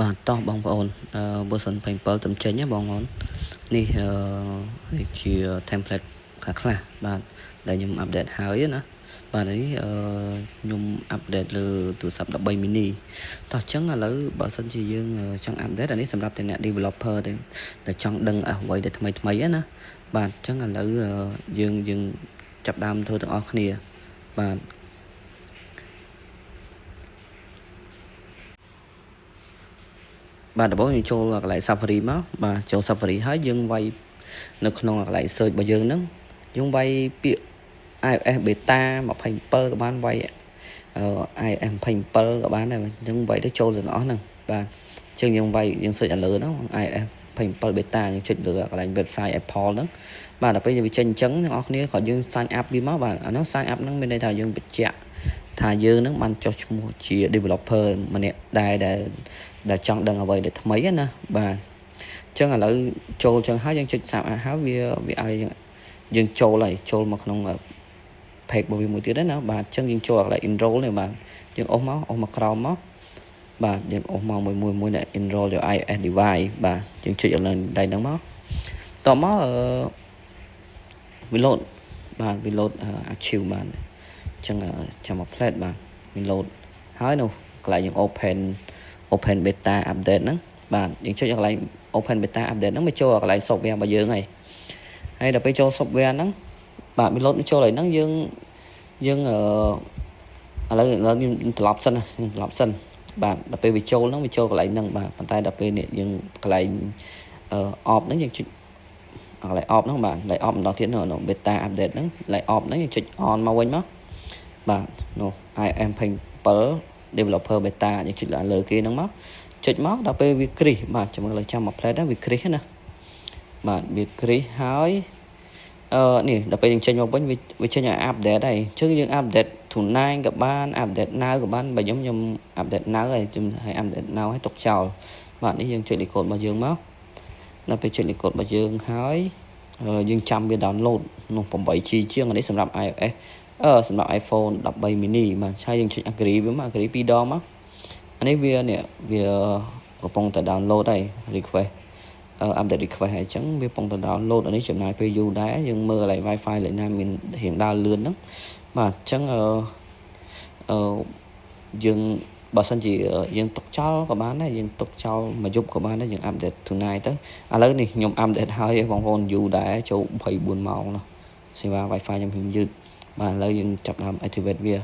បាទតោះបងប្អូនបើសិនពេញ7ទំចេញណាបងប្អូននេះជា template ខ្លះបាទដែលខ្ញុំអាប់ដេតហើយណាបាទនេះខ្ញុំអាប់ដេតលើទូរស័ព្ទ13 mini តោះអញ្ចឹងឥឡូវបើសិនជាយើងចង់អាប់ដេតអានេះសម្រាប់តែអ្នក developer ដែលចង់ដឹងអ្វីដែលថ្មីណាបាទអញ្ចឹងឥឡូវយើងចាប់ដើមធ្វើទាំងអស់គ្នាបាទបាទដំបូងយើងចូលកន្លែង Safari មកបាទចូល Safari ហើយយើងវាយនៅក្នុងកន្លែង search របស់យើងហ្នឹងយើងវាយពាក្យ iOS beta 27ក៏បានវាយiOS 27ក៏បានដែរយើងវាយទៅចូលទាំងអស់ហ្នឹងបាទអញ្ចឹងយើងវាយយើង search លើហ្នឹង iOS 27 beta យើងចុចលើកន្លែង website Apple ហ្នឹងបាទដល់ពេលយើងចេញអញ្ចឹងអ្នកនរគ្នាគាត់យើង sign up វាមកបាទអាហ្នឹង sign up ហ្នឹងមានន័យថាយើងបញ្ជាក់ថាយើងនឹងបានចុះឈ្មោះជា developer ម្នាក់ដែលចង់ដឹងអ្វីដែលថ្មីណាបាទអញ្ចឹងឥឡូវចូលអញ្ចឹងហើយយើងចុច sign up ហើយវាឲ្យយើងចូលមកក្នុង page របស់វាមួយទៀតណាបាទអញ្ចឹងយើងចូលកន្លែង enroll នេះបាទយើងអុសមកក្រោមមកបាទយើងអុសមកមួយដែល enroll your iOS device បាទយើងចុចលើដៃហ្នឹងមកតមកវា load បាទវា load archive បាទអញ្ចឹងចាំមក plate បាទវា load ហើយនោះកន្លែងយើង open beta update ហ្នឹងបាទយើងចុចកន្លែង open beta update ហ្នឹងមកចូលកន្លែង software របស់យើងហើយដល់ពេលចូល software ហ្នឹងបាទវា load ចូលហើយហ្នឹងយើងឥឡូវខ្ញុំត្រឡប់សិនណាខ្ញុំត្រឡប់សិនបាទដល់ពេលវាចូលហ្នឹងវាចូលកន្លែងហ្នឹងបាទប៉ុន្តែដល់ពេលនេះយើងកន្លែងoff ហ្នឹងយើងចុចកន្លែង off ហ្នឹងបាទកន្លែង off ម្ដងទៀតនៅ beta update ហ្នឹងកន្លែង off ហ្នឹងយើងចុច on មកវិញមកបាទនោះ iOS 27 developer beta យើងចុចលើគេហ្នឹងមកចុចមកដល់ពេលវាគ្រីសបាទចាំមើលលើចាំមក plate ហ្នឹងវាគ្រីសណាបាទវាគ្រីសហើយនេះដល់ពេលយើងចេញមកវិញវាចេញឲ្យ update ហើយអញ្ចឹងយើង update tonight ក៏បាន update now ក៏បានបើខ្ញុំ update now ហើយខ្ញុំឲ្យ update now ឲ្យទុកចោលបាទនេះយើងចុច record របស់យើងមកដល់ពេលចុច record របស់យើងហើយយើងចាំវា download នោះ 8G ជាងអានេះសម្រាប់ iOS សម្រាប់ iPhone 13 mini បាទហើយយើងចុច agree វាមក agree 2 ដងមកអានេះវាកំពុងតែ download ហើយ request update request ហើយអញ្ចឹងវាកំពុងតែ download អានេះចំណាយពេលយូរដែរយើងមើលកន្លែង Wi-Fi លេខណាមានរៀងដើរលឿនហ្នឹងបាទអញ្ចឹងយើងបើសិនជាយើងទុកចោលក៏បានដែរយើងទុកចោលមួយយប់ក៏បានដែរយើង update tonight ទៅឥឡូវនេះខ្ញុំ update ហើយបងប្អូនយូរដែរចូល24ម៉ោងណាសេវា Wi-Fi ខ្ញុំយឺតបាទឥឡូវយើងចាប់ដើម activate វា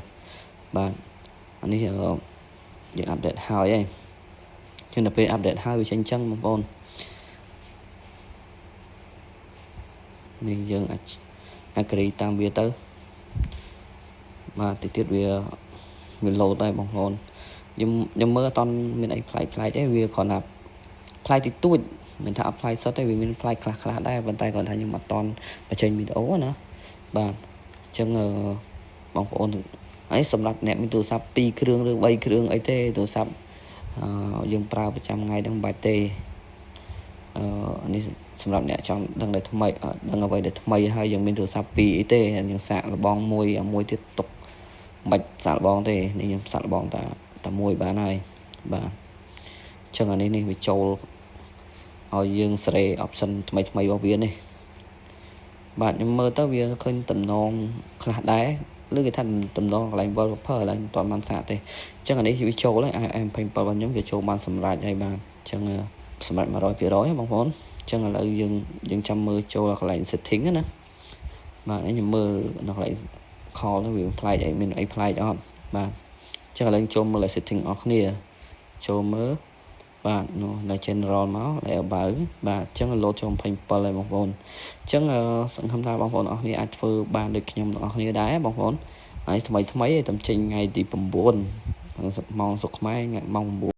បាទអានេះយើង update ហើយហើយចឹងដល់ពេល update ហើយវាចេញអញ្ចឹងបងប្អូននេះយើង agree តាមវាទៅបាទតិចទៀតវា load ដែរបងប្អូនខ្ញុំមើលអត់មានអីប្លែកទេវាគ្រាន់តែប្លែកតិចតួចមិនថាអត់ប្លែកសុទ្ធទេវាមានប្លែកខ្លះដែរប៉ុន្តែគ្រាន់តែខ្ញុំអត់តន់បញ្ចេញវីដេអូណាបាទអញ្ចឹងបងប្អូនហើយសម្រាប់អ្នកមានទូរស័ព្ទ2គ្រឿងឬ3គ្រឿងអីទេទូរស័ព្ទយើងប្រើប្រចាំថ្ងៃហ្នឹងបាច់ទេនេះសម្រាប់អ្នកចង់ដឹងដែលថ្មីដឹងអ្វីដែលថ្មីហើយយើងមានទូរស័ព្ទ2អីទេយើងសាកលបងមួយទៀតទុកមិនបាច់សាកលបងទេនេះខ្ញុំសាកលបងតែមួយបានហើយបាទអញ្ចឹងអានេះវាចូលឲ្យយើងសេរី option ថ្មីរបស់វានេះបាទខ្ញុំមើលទៅវាឃើញតំណងខ្លះដែរឬគេថាតំណងកន្លែង wallpaper ឡើយមិនទាន់បានសាកទេអញ្ចឹងអានេះវាចូលហើយ iOS 27របស់ខ្ញុំវាចូលបានសម្រាប់ហើយបាទអញ្ចឹងសម្រាប់ 100% បងប្អូនអញ្ចឹងឥឡូវយើងចាំមើលចូលកន្លែង setting ណាបាទខ្ញុំមើលនៅកន្លែង call ហ្នឹងវាប្លែកអីមានអីប្លែកអត់បាទអញ្ចឹងឥឡូវចូលមើល setting អស់គ្នាចូលមើលបាទនៅ general មក about បាទអញ្ចឹង load ចូល27ហើយបងប្អូនអញ្ចឹងសង្ឃឹមថាបងប្អូនអស់គ្នាអាចធ្វើបានដូចខ្ញុំទាំងអស់គ្នាដែរបងប្អូនហើយថ្មីតែចេញថ្ងៃទី9ម៉ោងសុកខ្មែរម៉ោង9